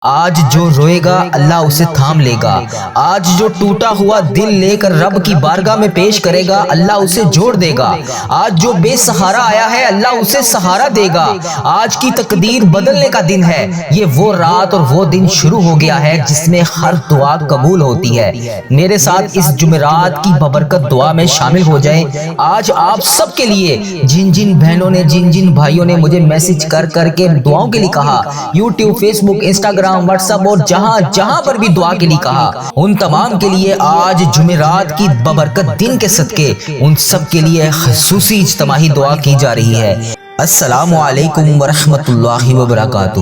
آج جو روئے گا اللہ اسے تھام لے گا۔ آج جو ٹوٹا ہوا دل لے کر رب کی بارگاہ میں پیش کرے گا اللہ اسے جوڑ دے گا۔ آج جو بے سہارا آیا ہے اللہ اسے سہارا دے گا۔ آج کی تقدیر بدلنے کا دن ہے۔ یہ وہ رات اور وہ دن شروع ہو گیا ہے جس میں ہر دعا قبول ہوتی ہے۔ میرے ساتھ اس جمعرات کی ببرکت دعا میں شامل ہو جائیں۔ آج آپ سب کے لیے جن جن بہنوں نے جن جن بھائیوں نے مجھے میسج کر کر کے دعاؤں کے لیے کہا، یوٹیوب، فیس بک، انسٹاگرام، واٹس ایپ اور جہاں جہاں پر بھی دعا کے لیے کہا، ان تمام کے لیے آج جمعرات کی ببرکت دن کے صدقے ان سب کے لیے خصوصی اجتماعی دعا کی جا رہی ہے۔ السلام علیکم ورحمۃ اللہ وبرکاتہ۔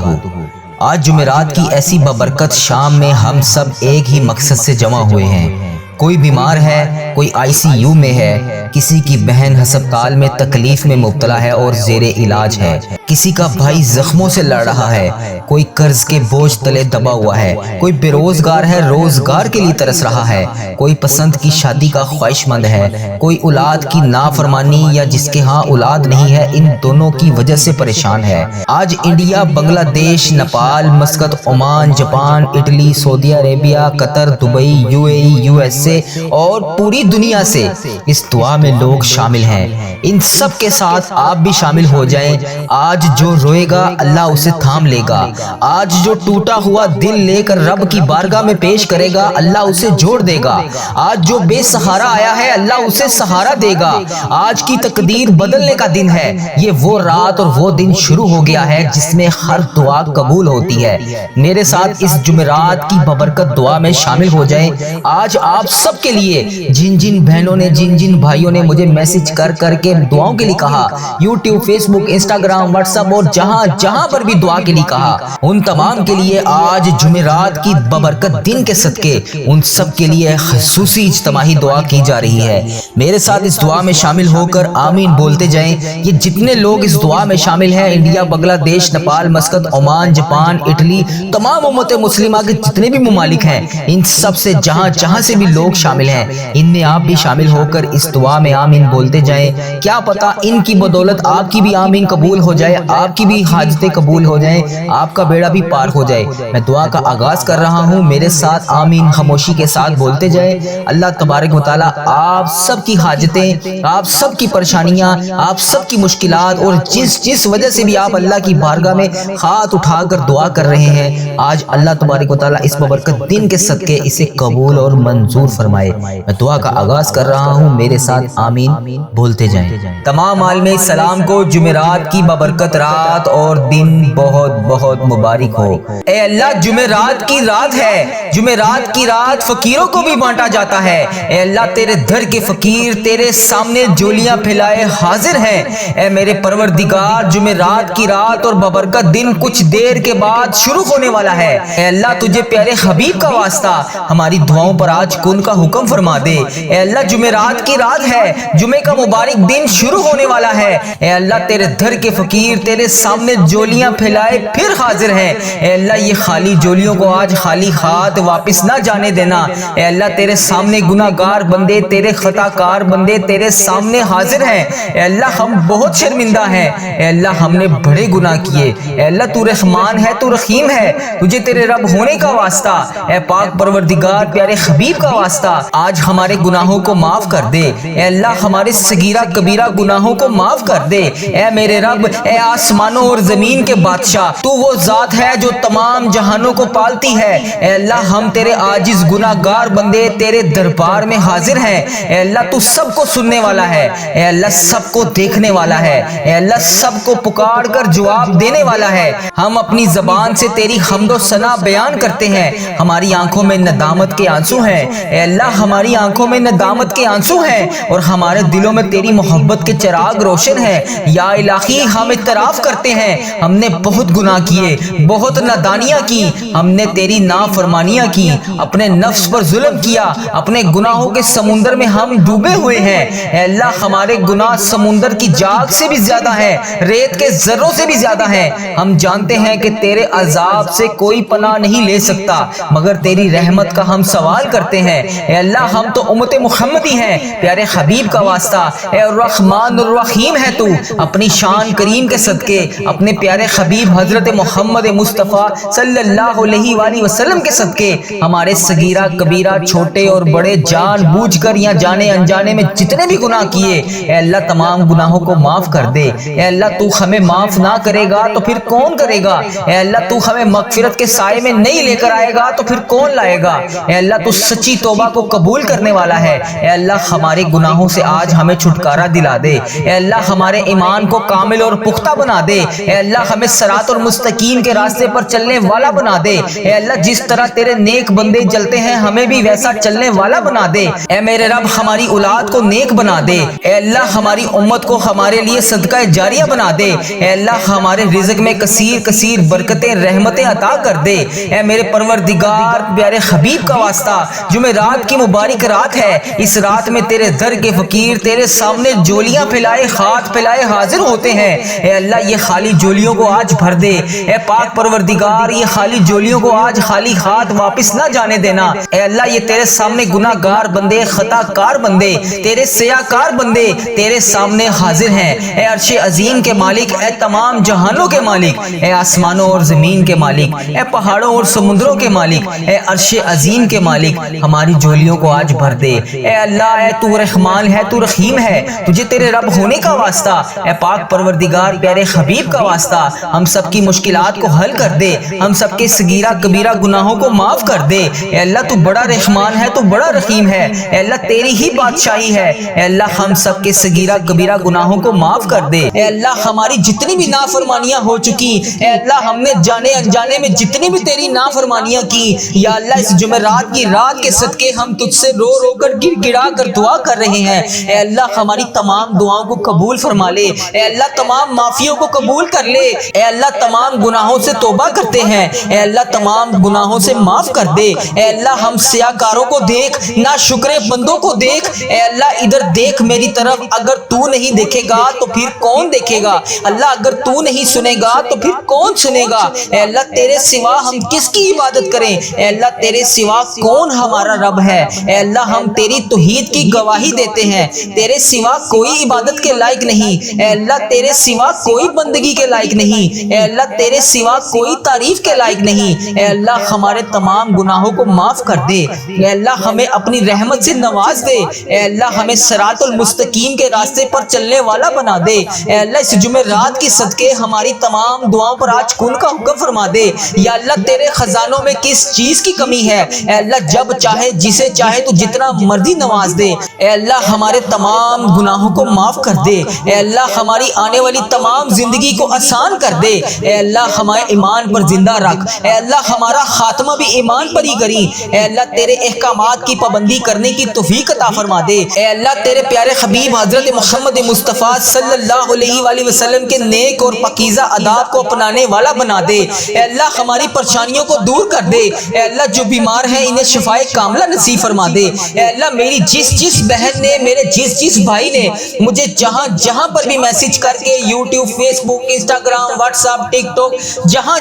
آج جمعرات کی ایسی ببرکت شام میں ہم سب ایک ہی مقصد سے جمع ہوئے ہیں۔ کوئی بیمار ہے، کوئی ICU میں ہے، کسی کی بہن ہسپتال میں تکلیف میں مبتلا ہے اور زیر علاج ہے، کسی کا بھائی زخموں سے لڑ رہا ہے، کوئی قرض کے بوجھ تلے دبا ہوا ہے، کوئی بے روزگار ہے، روزگار کے لیے ترس رہا ہے، کوئی پسند کی شادی کا خواہش مند ہے، کوئی اولاد کی نافرمانی یا جس کے ہاں اولاد نہیں ہے ان دونوں کی وجہ سے پریشان ہے۔ آج India, Bangladesh, Nepal, Muscat, Oman, Japan, Italy, Saudi Arabia, Qatar, Dubai, UAE، USA اور پوری دنیا سے اس دعا میں لوگ شامل ہیں۔ ان سب کے ساتھ آپ بھی شامل ہو جائیں۔ آج جو روئے گا اللہ اسے تھام لے گا۔ آج جو ٹوٹا ہوا دل لے کر رب کی بارگاہ میں پیش کرے گا اللہ اسے جوڑ دے گا۔ آج جو بے سہارا آیا ہے اللہ اسے سہارا دے گا۔ آج کی تقدیر بدلنے کا دن ہے۔ یہ وہ رات اور وہ دن شروع ہو گیا ہے جس میں ہر دعا قبول ہوتی ہے۔ میرے ساتھ اس جمعرات کی ببرکت دعا میں شامل ہو جائیں۔ آج آپ سب کے لیے جن جن بہنوں نے جن جن بھائیوں نے مجھے میسج کر کر کے دعاؤں کے لیے کہا، یوٹیوب، فیس بک، انسٹاگرام، واٹس ایپ اور جہاں جہاں پر بھی دعا کے لیے کہا، ان تمام کے لیے آج جمعرات کی ببرکت دن کے صدقے ان سب کے لیے خصوصی اجتماعی دعا کی جا رہی ہے۔ میرے ساتھ اس دعا میں شامل ہو کر آمین بولتے جائیں۔ یہ جتنے لوگ اس دعا میں شامل ہیں، India, Bangladesh, Nepal, Muscat, Oman, Japan, Italy, تمام امت مسلمہ کے جتنے بھی ممالک ہیں، ان سب سے جہاں جہاں سے بھی لوگ شامل ہیں، ان میں آپ بھی شامل ہو کر اس دعا میں آمین بولتے جائیں۔ کیا پتا ان کی بدولت آپ کی بھی آمین قبول ہو جائے، آپ کی بھی حاجتیں قبول ہو جائیں، آپ کا بیڑا بھی پار ہو جائے۔ میں دعا کا آغاز کر رہا ہوں، میرے ساتھ آمین خاموشی کے ساتھ بولتے جائیں۔ اللہ تبارک و تعالی آپ سب کی حاجتیں، آپ سب کی پریشانیاں، آپ سب کی مشکلات اور جس وجہ سے بھی آپ اللہ کی بارگاہ میں ہاتھ اٹھا کر دعا کر رہے ہیں، آج اللہ تبارک و تعالی اس ببرکت دن کے صدقے اسے قبول اور منظور فرمائے۔ میں دعا کا آغاز کر رہا ہوں، میرے ساتھ آمین بولتے جائیں۔ تمام عالم اسلام کو جمعرات کی ببرکت رات اور دن بہت بہت مبارک ہو۔ اے اللہ، جمعرات کی رات ہے، جمعرات کی رات فقیروں کو بھی بانٹا جاتا ہے۔ اے اللہ، تیرے در کے فقیر تیرے سامنے جولیاں پھیلائے حاضر ہیں۔ اے میرے پروردگار، جمعرات کی رات اور ببرکت دن کچھ دیر کے بعد شروع ہونے والا ہے۔ اے اللہ، تجھے پیارے حبیب کا واسطہ ہماری دعاؤں پر آج کن کا حکم فرما دے۔ اے اللہ، جمعرات کی رات ہے، جمعے کا مبارک دن شروع ہونے والا ہے۔ اے اللہ، تیرے در کے فقیر تیرے سامنے جولیاں پھیلائے پھر حاضر ہیں۔ اے اللہ، یہ خالی جولیوں کو آج خالی ہاتھ واپس نہ جانے دینا۔ اے اللہ، تیرے سامنے گناہ گار بندے، تیرے خطا کار بندے تیرے سامنے حاضر ہیں۔ اے اللہ، ہم بہت شرمندہ ہیں۔ اے اللہ، ہم نے بڑے گناہ کیے۔ اے اللہ، تو رحمان ہے، تو رحیم ہے، تجھے تیرے رب ہونے کا واسطہ، اے پاک پروردگار پیارے حبیب کا واسطہ آج ہمارے گناہوں کو معاف کر دے۔ اے اللہ، ہمارے صغیرہ کبیرہ گناہوں کو معاف کر دے۔ اے میرے رب، اے آسمانوں اور زمین کے بادشاہ، تو وہ ذات ہے جو تمام جہانوں کو پالتی ہے۔ اے اللہ، ہم تیرے عاجز گناہ گار بندے تیرے دربار میں حاضر ہیں۔ اے اللہ، تو سب کو سننے والا ہے۔ اے اللہ، سب کو دیکھنے والا ہے۔ اے اللہ، سب کو پکار کر جواب دینے والا ہے۔ ہم اپنی زبان سے تیری حمد و ثنا بیان کرتے ہیں۔ ہماری آنکھوں میں ندامت کے آنسو ہیں۔ اے اللہ، ہماری آنکھوں میں ندامت کے آنسو ہیں اور ہمارے دلوں میں تیری محبت کے چراغ روشن ہیں۔ یا الہی، ہم اعتراف کرتے ہیں ہم نے بہت گناہ کیے، بہت نادانیاں کی، ہم نے تیری نافرمانیاں کی، اپنے نفس پر ظلم کیا، اپنے گناہوں کے سمندر میں ہم ڈوبے ہوئے ہیں۔ اے اللہ، ہمارے گناہ سمندر کی جاگ سے بھی زیادہ ہیں، ریت کے ذروں سے بھی زیادہ ہیں۔ ہم جانتے ہیں کہ تیرے عذاب سے کوئی پناہ نہیں لے سکتا، مگر تیری رحمت کا ہم سوال کرتے ہیں۔ اے اللہ ہم تو امت محمدی ہیں، پیارے حبیب کا واسطہ اے الرحمن الرحیم ہے تو، اپنی شان کریم کے صدقے، اپنے پیارے حبیب حضرت محمد مصطفیٰ صلی اللہ علیہ وآلہ وسلم کے صدقے ہمارے صغیرہ کبیرہ چھوٹے اور بڑے جان بوجھ کر یا جانے انجانے میں جتنے بھی گناہ کیے اے اللہ تمام گناہوں کو معاف کر دے۔ اے اللہ تو ہمیں معاف نہ کرے گا تو پھر کون کرے گا؟ اے اللہ تو ہمیں مغفرت کے سائے میں نہیں لے کر آئے گا تو پھر کون لائے گا؟ اے اللہ تو سچی توبہ کو قبول کرنے والا ہے۔ اے اللہ ہمارے گناہوں سے آج ہمیں چھٹکارا دلا دے۔ اے اللہ ہمارے ایمان کو کامل اور پختہ بنا دے۔ اے اللہ ہمیں صراط المستقیم کے راستے پر چلنے والا بنا دے۔ اے اللہ جس طرح تیرے نیک بندے چلتے ہیں ہمیں بھی ویسا چلنے والا بنا دے۔ اے میرے رب ہماری اولاد کو نیک بنا دے۔ اے اللہ ہماری امت کو ہمارے لیے صدقہ جاریہ بنا دے۔ اے اللہ ہمارے رزق میں کثیر کثیر برکتیں رحمتیں عطا کر دے۔ اے میرے پروردگار پیارے حبیب کا واسطہ جمعرات کی مبارک رات ہے، اس رات میں تیرے در کے فقیر تیرے سامنے جولیاں پھیلائے ہاتھ پھیلائے حاضر ہوتے ہیں۔ اے اللہ یہ خالی جولیوں کو آج بھر دے۔ اے پاک پروردگار یہ خالی جولیوں کو آج خالی ہاتھ واپس نہ جانے دینا۔ اے اللہ یہ تیرے سامنے گناہ گار بندے خطا کار بندے تیرے سیاہ کار بندے تیرے سامنے حاضر ہیں۔ اے عرش عظیم کے مالک، اے تمام جہانوں کے مالک، اے آسمانوں اور زمین کے مالک، اے پہاڑوں اور سمندروں کے مالک، اے عرش عظیم کے مالک ہماری جھولیوں کو آج بھر دے۔ اے اللہ اے تو رحمان ہے تو رحیم ہے، تجھے تیرے رب ہونے کا واسطہ اے پاک پروردگار پیارے حبیب کا واسطہ ہم سب کی مشکلات کو حل کر دے، ہم سب کے صغیرہ کبیرہ گناہوں کو معاف کر دے۔ اے اللہ تو بڑا رحمان ہے تو بڑا رحیم ہے، اے اللہ تیری ہی بادشاہی ہے۔ اے اللہ ہم سب کے صغیرہ کبیرہ گناہوں کو معاف کر دے۔ اے اللہ ہماری جتنی بھی نافرمانیاں ہو چکی، اے اللہ ہم نے جانے انجانے میں جتنی بھی تیری نافرمانیاں کی، یا اللہ اس جمعرات کی رات کے صدقے ہم تجھ سے رو رو کر گر گڑا کر دعا کر رہے ہیں۔ اے اللہ ہماری تمام دعاؤں کو قبول فرما لے۔ اے اللہ تمام معافیوں کو قبول کر لے۔ اے اللہ تمام گناہوں سے توبہ کرتے ہیں، اے اللہ تمام گناہوں سے معاف کر دے۔ اے اللہ ہم سیاہ کاروں کو دیکھ، نا شکرے بندوں کو دیکھ، اے اللہ ادھر دیکھ میری طرف، اگر تو نہیں دیکھے گا تو پھر کون دیکھے گا؟ اللہ اگر تو نہیں سنے گا تو پھر کون سنے گا؟ اے اللہ تیرے سوا ہم کس کی عبادت کریں؟ اے اللہ تیرے سوا کون ہمارا رب ہے؟ اے اللہ ہم تیری توحید کی گواہی دیتے ہیں، تیرے سوا کوئی عبادت کے لائق نہیں، اے اللہ تیرے سوا کوئی بندگی کے لائق نہیں، اے اللہ تیرے سوا کوئی تعریف کے لائق نہیں۔ اے اللہ ہمارے تمام گناہوں کو معاف کر دے۔ اے اللہ ہمیں اپنی رحمت سے نواز دے۔ اے اللہ ہمیں صراط المستقیم کے راستے پر چلنے والا بنا دے۔ اے اللہ اس جمعرات کی صدقے ہماری تمام دعاؤں پر آج کن کا حکم فرما دے۔ یا اللہ تیرے خزانوں میں کس چیز کی کمی ہے؟ اے اللہ جب چاہے جسے چاہے تو جتنا مرضی نواز دے۔ اے اللہ ہمارے تمام گناہوں کو معاف کر دے۔ اے اللہ ہماری آنے والی تمام زندگی کو آسان کر دے۔ اے اللہ ہمارے ایمان پر زندہ رکھ۔ اے اللہ ہمارا خاتمہ بھی ایمان پر ہی کری۔ اے اللہ تیرے احکامات کی پابندی کرنے کی توفیق عطا فرما دے۔ اے اللہ تیرے پیارے حبیب حضرت محمد مصطفیٰ صلی اللہ علیہ وآلہ وسلم کے نیک اور پاکیزہ آداب کو اپنانے والا بنا دے۔ اے اللہ ہماری پریشانیوں کو دور کر دے۔ اے اللہ جو بیمار ہیں انہیں شفائے کاملہ نصیب فرما دے۔ اے اللہ میری جس بہن نے، میرے جس بھائی نے مجھے جہاں پر بھی میسج کر کے یوٹیوب، فیس بک، انسٹاگرام، واٹس ایپ، ٹک ٹاک،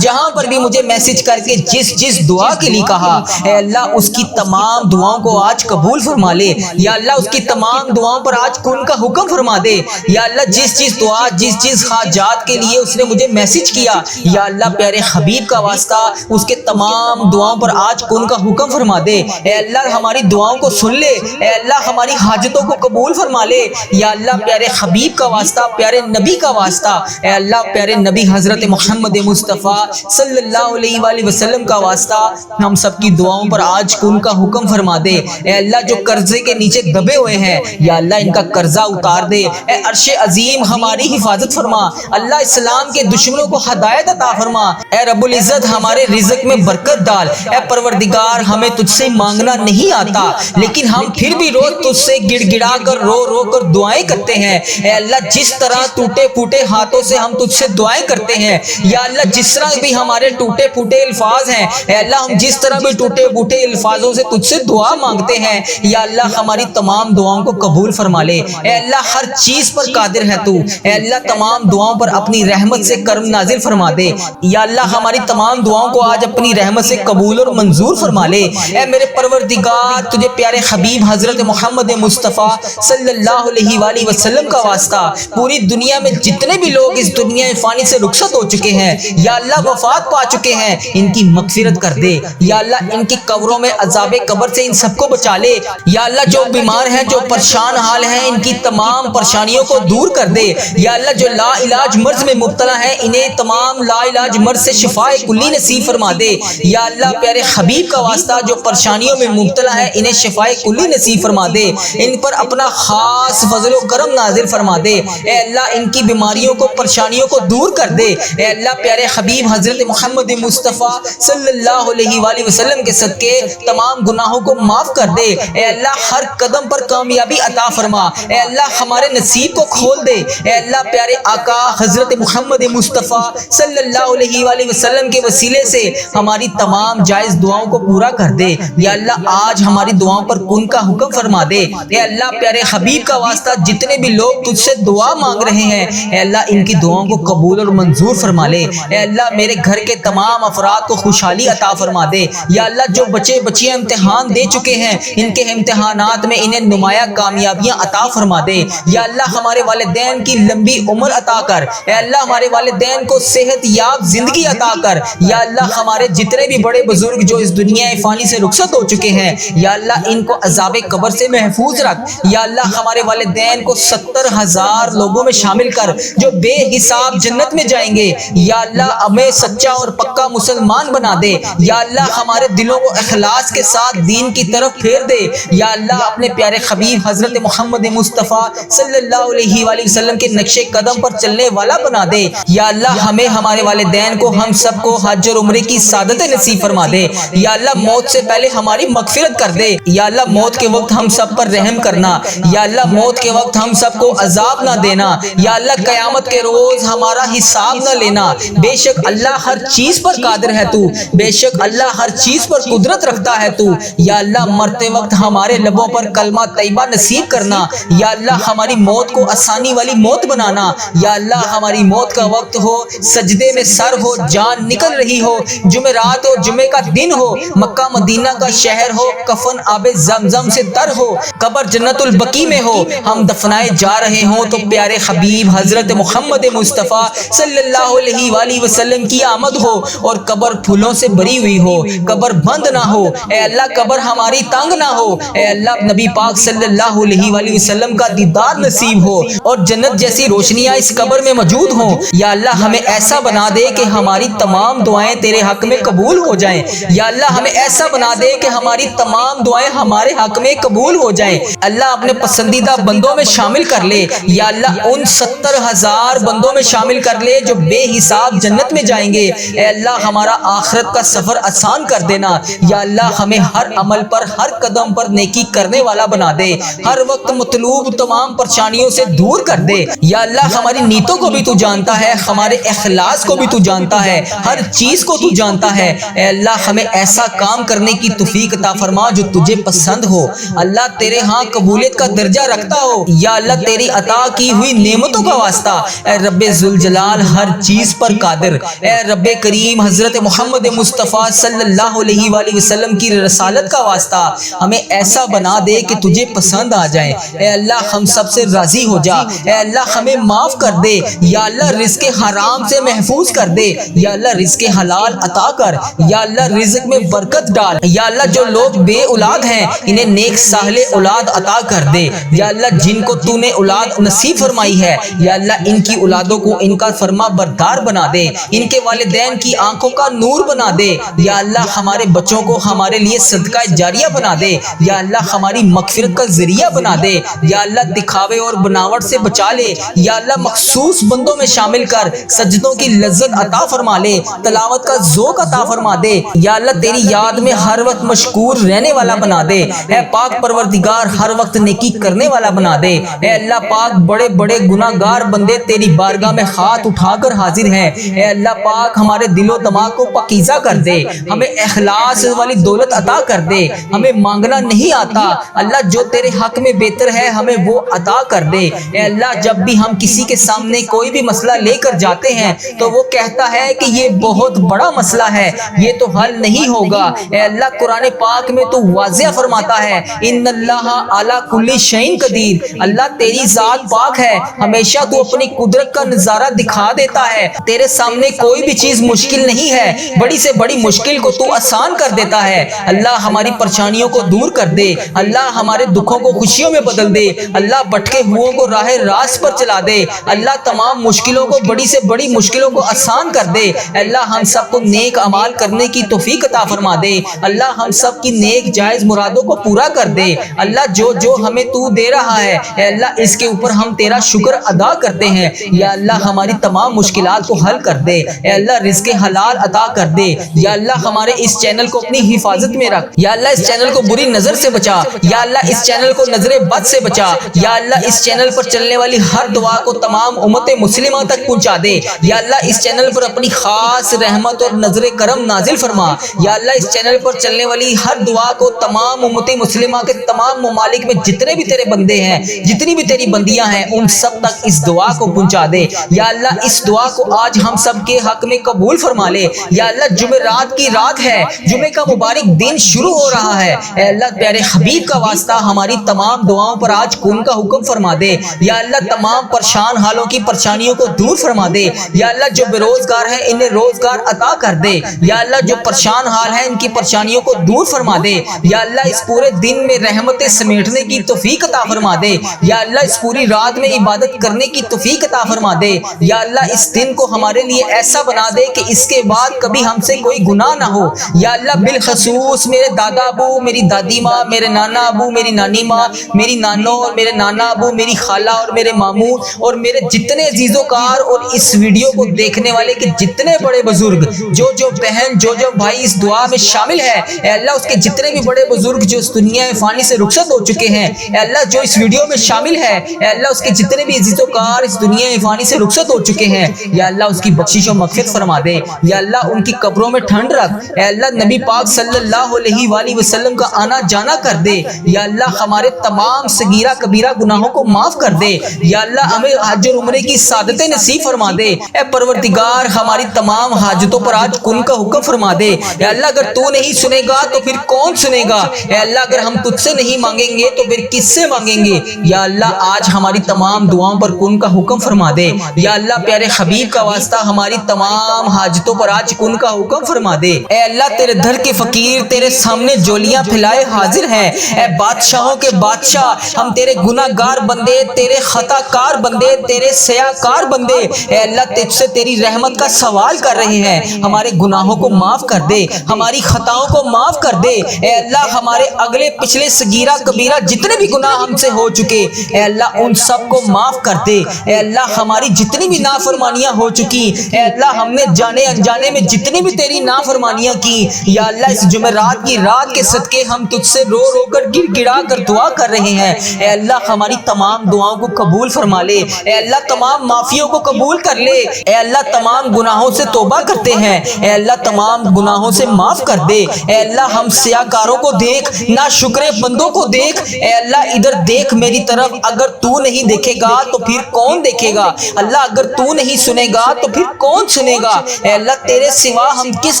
جہاں پر بھی مجھے میسج کر کے جس دعا کے لیے کہا، اے اللہ اس کی تمام دعاؤں کو آج قبول فرما لے۔ یا اللہ اس کی تمام دعاؤں پر آج کن کا حکم فرما دے۔ یا اللہ جس دعا جس حاجات کے لیے اس نے مجھے میسج کیا، یا اللہ پیارے حبیب کا واسطہ اس کے تمام دعاؤں پر آج کن کا حکم فرما دے۔ اے اللہ ہماری دعاؤں کو سن لے۔ اے اللہ ہماری حاجتوں کو قبول فرما لے۔ یا اللہ پیارے حبیب کا واسطہ، پیارے نبی کا واسطہ، اے اللہ پیارے نبی حضرت محمد مصطفیٰ صلی اللہ علیہ وآلہ وسلم کا واسطہ ہم سب کی دعاؤں پر آج کن کا حکم فرما دے۔ اے اللہ جو قرضے کے نیچے دبے ہوئے ہیں، یا اللہ ان کا قرضہ اتار دے۔ اے عرش عظیم ہماری حفاظت فرما۔ اللہ اسلام کے دشمنوں کو ہدایت عطا فرما۔ اے رب العزت ہمارے رزق میں برکت ڈال۔ اے پروردگار ہمیں تجھ سے مانگنا نہیں آتا، لیکن ہم پھر بھی روز تجھ سے گڑ گڑا کر رو کر دعائیں کرتے ہیں۔ اے اللہ جس طرح ٹوٹے پھوٹے ہاتھوں سے ہم تجھ سے دعائیں کرتے ہیں، یا اللہ جس طرح بھی ہمارے ٹوٹے پھوٹے الفاظ ہیں، اے اللہ ہم جس طرح بھی ٹوٹے پھوٹے الفاظوں سے تجھ سے دعا مانگتے ہیں، یا اللہ ہماری تمام دعاؤں کو قبول فرما لے۔ اے اللہ ہر چیز پر قادر ہے تو، اے اللہ تمام دعاؤں پر اپنی رحمت سے کرم نازل فرما دے۔ یا اللہ ہماری تمام دعاؤں کو آج اپنی رحمت سے قبول اور منظور فرما لے۔ اے میرے پروردگار پروردگار تجھے پیارے حبیب حضرت محمد مصطفیٰ صلی اللہ علیہ وآلہ وسلم کا واسطہ پوری دنیا میں جتنے بھی لوگ اس دنیا فانی سے رخصت ہو چکے ہیں یا اللہ وفات پا چکے ہیں ان کی مغفرت کر دے یا اللہ ان کی قبروں میں عذاب قبر سے ان سب کو بچا لے یا اللہ جو بیمار ہیں جو پریشان حال ہیں ان کی تمام پریشانیوں کو دور کر دے یا اللہ جو لا علاج مرض میں مبتلا ہیں انہیں تمام لا علاج مرض سے شفاء کلی نصیب فرما دے یا اللہ پیارے حبیب کا واسطہ جو پریشانیوں میں مبتلا ہے انہیں شفاء کلی نصیب فرما دے ان پر اپنا خاص فضل و کرم نازل فرما دے اے اللہ ان کی بیماریوں کو پریشانیوں کو دور کر دے اے اللہ پیارے حبیب حضرت محمد مصطفیٰ صلی اللہ علیہ وآلہ وسلم کے صدقے تمام گناہوں کو معاف کر دے اے اللہ ہر قدم پر کامیابی عطا فرما اے اللہ ہمارے نصیب کو کھول دے اے اللہ پیارے آقا حضرت محمد مصطفیٰ صلی اللہ علیہ وآلہ وسلم کے وسیلے سے ہماری تمام جائز دعاؤں کو پورا کر دے یا اللہ آج ہماری دعاؤں پر کن کا حکم فرما دے اے اللہ پیارے حبیب کا واسطہ جتنے بھی لوگ تجھ سے دعا مانگ رہے ہیں اے اللہ ان کی دعاؤں کو قبول اور منظور فرما لے اے اللہ میرے گھر کے تمام افراد کو خوشحالی عطا فرما دے یا اللہ جو بچے بچیاں امتحان دے چکے ہیں ان کے امتحانات میں انہیں نمایاں کامیابیاں عطا فرما دے یا اللہ ہمارے والدین کی لمبی عمر عطا کر اے اللہ ہمارے والدین کو صحت یاب زندگی عطا کر یا اللہ ہمارے جتنے بھی بڑے بزرگ جو اس دنیا فانی سے رخصت ہو چکے ہیں یا اللہ ان کو عذاب قبر سے محفوظ رکھ یا اللہ ہمارے والدین کو 70,000 لوگوں میں شامل کر جو بے حساب جنت میں جائیں گے یا اللہ ہمیں سچا اور پکا مسلمان بنا دے یا اللہ ہمارے دلوں کو اخلاص کے ساتھ دین کی طرف پھیر دے یا اللہ اپنے پیارے حبیب حضرت محمد مصطفیٰ صلی اللہ علیہ وآلہ وسلم کے نقش قدم پر چلنے والا بنا دے یا اللہ ہمیں ہمارے والدین کو ہم سب کو حج اور عمرے کی سعادت نصیب فرما دے یا اللہ موت سے پہلے ہماری مغفرت کر دے یا اللہ موت کے وقت ہم سب پر رحم کرنا یا اللہ موت کے وقت ہم سب کو عذاب نہ دینا یا اللہ قیامت کے روز ہمارا حساب نہ لینا بے شک اللہ ہر چیز پر قادر ہے تو بے شک اللہ ہر چیز پر قدرت رکھتا ہے تو یا اللہ مرتے وقت ہمارے لبوں پر کلمہ طیبہ نصیب کرنا یا اللہ ہماری موت کو آسانی والی موت بنانا یا اللہ ہماری موت کا وقت ہو سجدے میں سر ہو جان نکل رہی ہو جمعرات ہو جمعے کا دن ہو مکہ مدینہ کا شہر ہو کفن آب زمزم سے تر ہو قبر جنت البقیع میں ہو ہم دفنائے جا رہے ہوں تو پیارے حبیب حضرت محمد مصطفیٰ صلی اللہ علیہ وآلہ وسلم کی آمد ہو اور قبر پھولوں سے بری ہوئی ہو قبر بند نہ ہو اے اللہ قبر ہماری تنگ نہ ہو اے اللہ نبی پاک صلی اللہ علیہ وآلہ وسلم کا دیدار نصیب ہو اور جنت جیسی روشنیاں اس قبر میں موجود ہوں یا اللہ ہمیں ایسا بنا دے کہ ہماری تمام دعائیں تیرے حق میں قبول ہو جائیں یا اللہ ہمیں ایسا بنا دے کہ ہماری تمام دعائیں ہمارے حق میں قبول ہو جائیں اللہ اپنے پسندیدہ بندوں میں شامل کر لے یا اللہ ان 70,000 بندوں میں شامل کر لے جو بے حساب جنت میں جائیں گے اے اللہ ہمارا آخرت کا سفر آسان کر دینا یا اللہ ہمیں ہر عمل پر ہر قدم پر نیکی کرنے والا بنا دے ہر وقت مطلوب تمام پریشانیوں سے دور کر دے یا اللہ ہماری نیتوں کو بھی تو جانتا ہے ہمارے اخلاص کو بھی تو جانتا ہے ہر چیز کو تو جانتا ہے اے اللہ ہمیں ایسا کام کرنے کی توفیق عطا فرما جو تجھے پسند ہو اللہ تیرے ہاں قبولیت کا درجہ رکھتا ہو یا اللہ تیری عطا کی ہوئی نعمتوں کا واسطہ اے رب ذوالجلال ہر چیز پر قادر اے رب کریم حضرت محمد مصطفیٰ صلی اللہ علیہ وآلہ وسلم کی رسالت کا واسطہ ہمیں ایسا بنا دے کہ تجھے پسند آ جائے اے اللہ ہم سب سے راضی ہو جا اے اللہ ہمیں معاف کر دے یا اللہ رزق حرام سے محفوظ کر دے یا اللہ رزق حلال عطا کر یا اللہ رزق میں برکت ڈال یا اللہ جو لوگ بے اولاد ہیں انہیں نیک صالح اولاد عطا کر دے یا اللہ جن کو تو نے اولاد نصیب فرمائی ہے یا اللہ ان کی اولادوں کو ان کا فرما بردار بنا دے ان کے والدین کی آنکھوں کا نور بنا دے یا اللہ ہمارے بچوں کو ہمارے لیے صدقہ جاریہ بنا دے یا اللہ ہماری مغفرت کا ذریعہ بنا دے یا اللہ دکھاوے اور بناوٹ سے بچا لے یا اللہ مخصوص بندوں میں شامل کر سجدوں کی لذت عطا فرما لے تلاوت کا ذوق عطا فرما دے یا اللہ تیری یاد میں ہر وقت مشکور رہنے والا بنا دے اے پاک پروردگار ہر وقت نیکی کرنے والا بنا دے اے اللہ پاک بڑے بڑے گناہ گار بندے تیری بارگاہ میں ہاتھ اٹھا کر حاضر ہیں اے اللہ پاک ہمارے دل و دماغ کو پاکیزہ کر دے ہمیں اخلاص والی دولت عطا کر دے ہمیں مانگنا نہیں آتا اللہ جو تیرے حق میں بہتر ہے ہمیں وہ عطا کر دے اے اللہ جب بھی ہم کسی کے سامنے کوئی بھی مسئلہ لے کر جاتے ہیں تو وہ کہتا ہے کہ یہ بہت بڑا مسئلہ ہے یہ تو حل نہیں ہوگا اے اللہ قرآن پاک پاک میں تو واضح فرماتا ہے ان اللہ علی کل شیء قدیر، اللہ تیری ذات پاک ہے، ہمیشہ تو اپنی قدرت کا نظارہ دکھا دیتا ہے، تیرے سامنے کوئی بھی چیز مشکل نہیں ہے، بڑی سے بڑی مشکل کو تو آسان کر دیتا ہے۔ اللہ ہماری پریشانیوں کو دور کر دے، اللہ ہمارے دکھوں کو خوشیوں میں بدل دے، اللہ بھٹکے ہوئوں کو راہ راست پر چلا دے، اللہ تمام مشکلوں کو، بڑی سے بڑی مشکلوں کو آسان کر دے، اللہ ہم سب کو نیک اعمال کرنے کی توفیق عطا فرما دے، اللہ ہم سب کی نیک جائز مرادوں کو پورا کر دے، اللہ جو جو ہمیں تو دے رہا ہے اے اللہ اس کے اوپر ہم تیرا شکر ادا کرتے ہیں، یا اللہ ہماری تمام مشکلات کو حل کر دے، اے اللہ رزق حلال عطا کر دے، یا اللہ ہمارے اس چینل کو اپنی حفاظت میں رکھ، یا اللہ اس چینل کو بری نظر سے بچا، یا اللہ اس چینل کو نظر بد سے بچا، یا اللہ اس چینل پر چلنے والی ہر دعا کو تمام امت مسلمہ تک پہنچا دے، یا اللہ اس چینل پر اپنی خاص رحمت اور نظر کرم نازل فرما، یا اللہ اس چینل پر چلنے والی ہر دعا کو تمام امت مسلمہ کے تمام ممالک میں جتنے بھی تیرے بندے ہیں، جتنی بھی تیری بندیاں ہیں، ان سب تک اس دعا کو پہنچا دے، یا اللہ اس دعا کو آج ہم سب کے حق میں قبول فرما لے، یا اللہ جمعرات کی رات ہے، جمعے کا مبارک دن شروع ہو رہا ہے، اے اللہ پیارے حبیب کا واسطہ ہماری تمام دعاؤں پر آج کن کا حکم فرما دے، یا اللہ تمام پریشان حالوں کی پریشانیوں کو دور فرما دے، یا اللہ جو بے روزگار ہیں انہیں روزگار عطا کر دے، یا اللہ جو پریشان حال ہیں ان کی پریشانیوں کو دور فرما دے، یا اللہ اس پورے دن میں رحمتیں سمیٹنے کی توفیق عطا فرما دے، یا اللہ اس پوری رات میں عبادت کرنے کی توفیق عطا فرما دے، یا اللہ اس دن کو ہمارے لیے ایسا بنا دے کہ اس کے بعد کبھی ہم سے کوئی گناہ نہ ہو، یا اللہ بالخصوص میرے دادا ابو، میری دادی ماں، میرے نانا ابو، میری نانی ماں، میری نانو اور میرے نانا ابو، میری خالہ اور میرے ماموں اور میرے جتنے عزیز و کار اور اس ویڈیو کو دیکھنے والے کے جتنے بڑے بزرگ، جو بہن، جو بھائی اس دعا میں شامل ہے، اے اللہ اس کے جتنے بھی بڑے بزرگ جو اس دنیا فانی سے رخصت ہو چکے ہیں، اے اللہ جو اس ویڈیو میں شامل ہے، اے اللہ اس کے جتنے بھی عزیز و کار اس دنیا فانی سے رخصت ہو چکے ہیں، یا اللہ اس کی بخشش و مغفرت فرما دے، یا اللہ ان کی قبروں میں ٹھنڈ رکھ، اے اللہ نبی پاک صلی اللہ علیہ وآلہ وسلم کا آنا جانا کر دے، یا اللہ ہمارے تمام صغیرہ کبیرہ گناہوں کو معاف کر دے، یا اللہ ہمیں حج اور عمرے کی سعادتیں نصیب فرما دے، اے پروردگار ہماری تمام حاجتوں پر آج کن کا حکم فرما دے، اے اللہ اگر تو نہیں سنے گا تو پھر کون سنے گا، اے اللہ اگر ہم تجھ سے نہیں مانگیں گے تو پھر کس سے مانگیں گے، یا اللہ آج ہماری تمام دعاؤں پر کن کا حکم فرما دے، یا اللہ پیارے حبیب کا واسطہ ہماری تمام حاجتوں پر آج کن کا حکم فرما دے، اے اللہ تیرے در کے فقیر تیرے سامنے جولیاں پھیلائے حاضر ہیں، اے بادشاہوں کے بادشاہ ہم تیرے گناہ گار بندے، تیرے خطا کار بندے، تیرے سیاہ کار بندے، اے اللہ تجھ سے تیری رحمت کا سوال کر رہے ہیں، ہمارے گناہوں کو معاف کر دے، ہماری خطاؤں کو معاف کر دے، اے اللہ ہمارے اگلے پچھلے صغیرہ کبیرہ جتنے بھی گناہ ہم سے ہو چکے، اے اللہ ان سب کو معاف کر دے، اے اللہ ہماری جتنی بھی نافرمانیاں ہو چکی، اے اللہ ہم نے جانے انجانے میں جتنی بھی تیری نافرمانیاں کی، یا اللہ اس جمعرات کی رات کے صدقے ہم تجھ سے رو رو کر گر گڑا کر دعا کر رہے ہیں، اے اللہ ہماری تمام دعاؤں کو قبول فرما لے، اے اللہ تمام معافیوں کو قبول کر لے، اے اللہ تمام گناہوں سے توبہ کرتے ہیں، اے اللہ تمام گناہوں سے معاف کر دے، اے اللہ ہم سیاہ کاروں کو دیکھ، نا شکرے بندوں کو دیکھ، اے اللہ ادھر دیکھ میری طرف، اگر تو نہیں دیکھے گا تو پھر کون دیکھے گا، اللہ اگر تو نہیں سنے گا تو پھر کون سنے گا، اے اللہ تیرے سوا ہم کس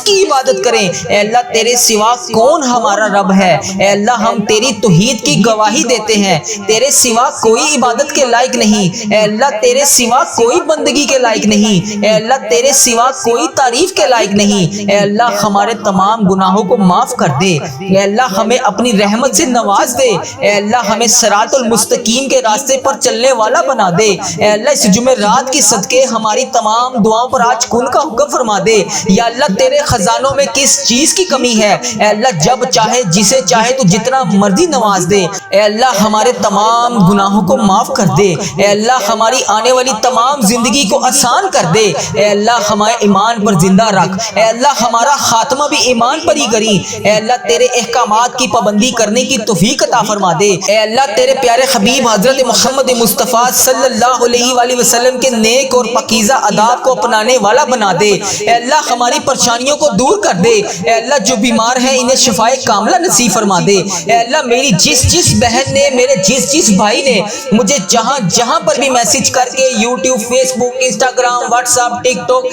کی عبادت کریں، اے اللہ تیرے سوا کون ہمارا رب ہے، اے اللہ ہم تیری توحید کی گواہی دیتے ہیں، تیرے سوا کوئی عبادت کے لائق نہیں، اے اللہ تیرے سوا کوئی بندگی کے لائق نہیں، اے اللہ تیرے سوا کوئی تعریف کے لائق نہیں، اے اللہ ہمارے تمام گناہوں کو معاف کر دے، اے اللہ ہمیں اپنی رحمت سے نواز دے، اے اللہ ہمیں صراط المستقیم کے راستے پر چلنے والا بنا دے، اے اللہ اس جمعرات کی صدقے ہماری تمام دعاؤں پر آج کن کا حکم فرما دے، یا اللہ تیرے خزانوں میں کس چیز کی کمی ہے، اے اللہ جب چاہے جسے چاہے تو جتنا مرضی نواز دے، اے اللہ ہمارے تمام گناہوں کو معاف کر دے، اے اللہ ہماری آنے والی تمام زندگی کو آسان کر دے، اے اللہ ہمارے ایمان پر زندہ رکھ، اے اللہ ہمارا خاتمہ بھی ایمان پر ہی کری، اے اللہ تیرے احکامات کی پابندی کرنے کی توفیق عطا فرما دے، اے اللہ تیرے پیارے حبیب حضرت محمد مصطفیٰ صلی اللہ علیہ وآلہ وسلم کے نیک اور پاکیزہ آداب کو اپنانے والا بنا دے، اے اللہ ہماری پریشانیوں کو دور کر دے، اے اللہ جو بیمار ہیں انہیں شفائے کاملہ نصیب فرما دے، اے اللہ میری جس بہن نے، میرے جس بھائی نے مجھے جہاں پر بھی میسج کر کے یوٹیوب، فیس بک، انسٹاگرام، واٹس ایپ، ٹک ٹاک،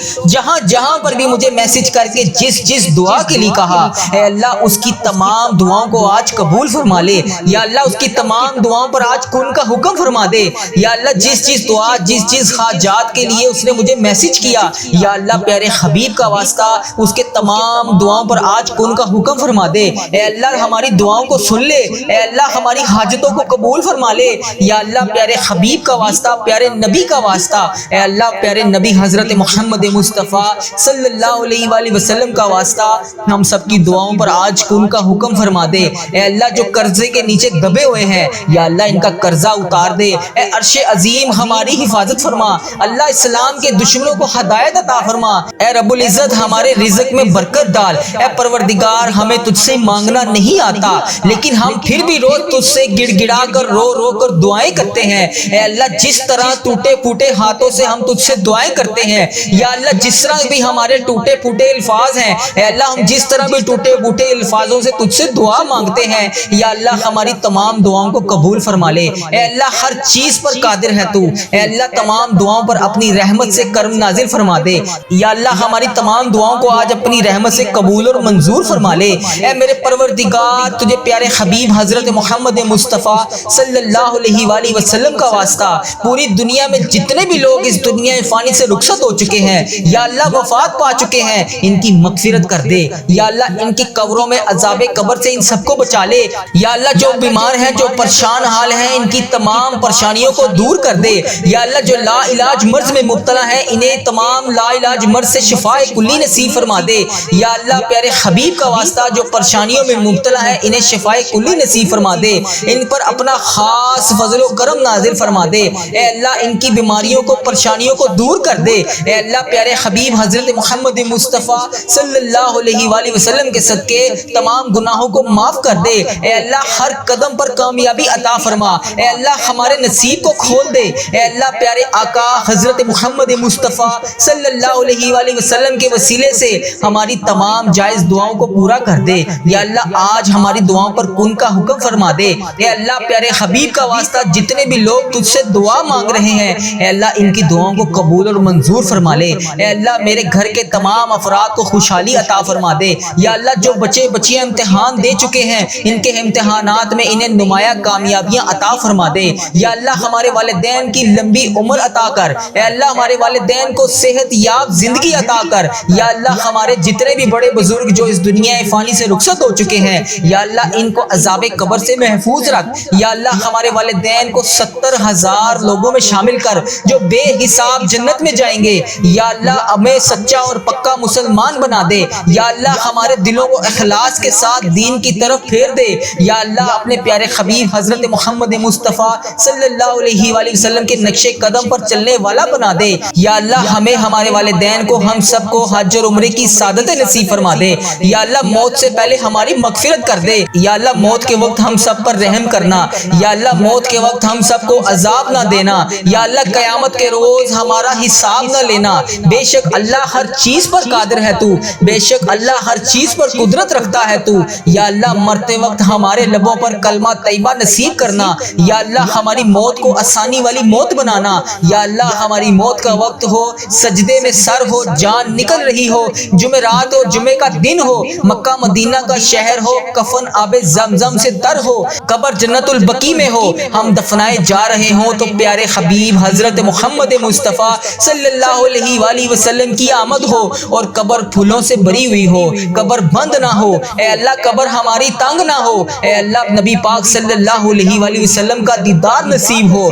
جہاں پر بھی مجھے میسج کر کے جس دعا کے لیے کہا، اے اللہ اس کی تمام دعاؤں کو آج قبول فرما لے، یا اللہ اس کی تمام دعاؤں پر آج کن کا حکم فرما دے، یا اللہ جس چیز دعا جس چیز حاجات کے لیے اس نے مجھے میسج کیا، یا اللہ پیارے حبیب کا واسطہ اس کے تمام دعاؤں پر آج کن کا حکم فرما دے۔ اے اللہ ہماری دعاؤں کو سن لے، اے اللہ ہماری حاجتوں کو قبول فرما لے، یا اللہ پیارے حبیب کا واسطہ، پیارے نبی کا واسطہ، اے اللہ پیارے نبی حضرت محمد مصطفیٰ صلی اللہ علیہ وآلہ وسلم کا واسطہ ہم سب کی دعاؤں پر آج کن کا حکم فرما دے۔ اے اللہ جو قرضے کے نیچے دبے ہوئے ہیں، یا اللہ ان کا قرضہ اتار دے، اے عرش عظیم ہماری حفاظت فرما، اللہ اسلام کے دشمنوں کو ہدایت عطا فرما، اے رب العزت ہمارے رزق میں برکت ڈال، اے پروردگار ہمیں تجھ سے مانگنا نہیں آتا لیکن ہم پھر بھی روز تجھ سے گڑ گڑا کر رو رو کر دعائیں کرتے ہیں۔ اے اللہ جس طرح ٹوٹے پھوٹے ہاتھوں سے ہم تجھ سے دعائیں کرتے ہیں، یا اللہ جس طرح بھی ہمارے ٹوٹے پھوٹے الفاظ ہیں، اے اللہ ہم جس طرح بھی ٹوٹے پھوٹے الفاظوں سے تجھ سے دعا مانگتے ہیں، یا اللہ ہماری تمام دعاؤں کو قبول فرما لے۔ اے اللہ ہر چیز پر قادر ہے تو، اے اللہ تمام دعاؤں پر اپنی رحمت سے کرم نازل فرما دے، یا اللہ ہماری تمام دعاؤں کو آج اپنی رحمت سے قبول اور منظور فرما لے۔ اے میرے پروردگار تجھے پیارے حبیب حضرت محمد مصطفیٰ صلی اللہ علیہ وآلہ وسلم کا واسطہ پوری دنیا میں جتنے بھی لوگ اس دنیا فانی سے رخصت ہو چکے ہیں، یا اللہ وفات پا چکے ہیں، ان کی مغفرت کر دے، یا اللہ ان کی قبروں میں عذاب قبر سے ان سب کو بچا لے، یا اللہ جو بیمار ہیں جو پریشان حال ہیں ان کی تمام پریشانیوں کو دور کر دے، یا اللہ جو لا علاج مرض میں مبتلا ہیں انہیں تمام لا علاج مرض سے شفاء کلی نصیب فرما دے، یا اللہ پیارے حبیب کا واسطہ جو پریشانیوں میں مبتلا ہیں انہیں شفاء کلی نصیب فرما دے، ان پر اپنا خاص فضل و کرم نازل فرما دے، اے اللہ ان کی بیماریوں کو پریشانیوں کو دور کر دے، اے اللہ پیارے حبیب حضرت محمد مصطفیٰ صلی اللہ علیہ وآلہ وسلم کے صدقے تمام گناہوں کو معاف کر دے، اے اللہ ہر قدم پر کامیابی عطا فرما، اے اللہ ہمارے نصیب کو کھول دے، اے اللہ پیارے آقا حضرت محمد مصطفیٰ صلی اللہ علیہ وآلہ وسلم کے وسیلے سے ہماری تمام جائز دعاؤں کو پورا کر دے، یا اللہ آج ہماری دعاؤں پر کن کا حکم فرما دے، اے اللہ پیارے حبیب کا واسطہ جتنے بھی لوگ تجھ سے دعا مانگ رہے ہیں، اے اللہ ان کی دعاؤں کو قبول اور منظور فرما لے، اے اللہ میرے گھر کے تمام افراد کو خوشحالی عطا فرما دے، یا اللہ جو بچے بچیاں امتحان دے چکے ہیں ان کے امتحانات میں انہیں نمایاں کامیابیاں عطا فرما دے، یا اللہ ہمارے والدین کی لمبی عمر عطا کر، اے اللہ ہمارے والدین کو صحت یاب زندگی عطا کر، یا اللہ ہمارے جتنے بھی بڑے بزرگ جو اس دنیا فانی سے رخصت ہو چکے ہیں، یا اللہ ان کو عذاب قبر سے محفوظ رکھ، یا اللہ ہمارے والدین کو 70,000 لوگوں میں شامل کر جو بے حساب جنت میں جائیں گے، یا اللہ ہمیں سچا اور پکا مسلمان بنا دے، یا اللہ ہمارے دلوں کو اخلاص کے ساتھ دین کی طرف پھیر دے، یا اللہ اپنے پیارے حبیب حضرت محمد مصطفیٰ صلی اللہ علیہ وآلہ وسلم کے نقش قدم پر چلنے والا بنا دے، یا اللہ ہمیں ہمارے والدین کو ہم سب کو حج اور عمرے کی سعادت نصیب فرما دے، یا اللہ موت سے پہلے ہماری مغفرت کر دے، یا اللہ موت کے وقت ہم سب پر رحم کرنا، یا اللہ موت کے وقت ہم سب کو عذاب نہ دینا، یا اللہ قیامت کے روز ہمارا حساب نہ لینا، بے شک اللہ ہر چیز پر قادر ہے تو، بے شک اللہ ہر چیز پر قدرت رکھتا ہے تو، یا اللہ مرتے وقت ہمارے لبوں پر کلمہ طیبہ نصیب کرنا، یا اللہ ہماری موت کو آسانی والی موت بنانا، یا اللہ ہماری موت کا وقت ہو سجدے میں سر ہو جان نکل رہی ہو، جمعرات ہو جمعے کا دن ہو مکہ مدینہ کا شہر ہو کفن آب زمزم سے تر ہو قبر جنت البقیع میں ہو ہم دفنائے جا رہے ہوں تو پیارے حبیب حضرت محمد مصطفیٰ صلی اللہ علیہ وآلہ وسلم کی آمد ہو اور قبر پھولوں سے بری ہوئی ہو، قبر بند نہ ہو، اے اللہ قبر ہماری تنگ نہ ہو، اے اللہ نبی پاک صلی اللہ علیہ وآلہ وسلم کا دیدار نصیب ہو۔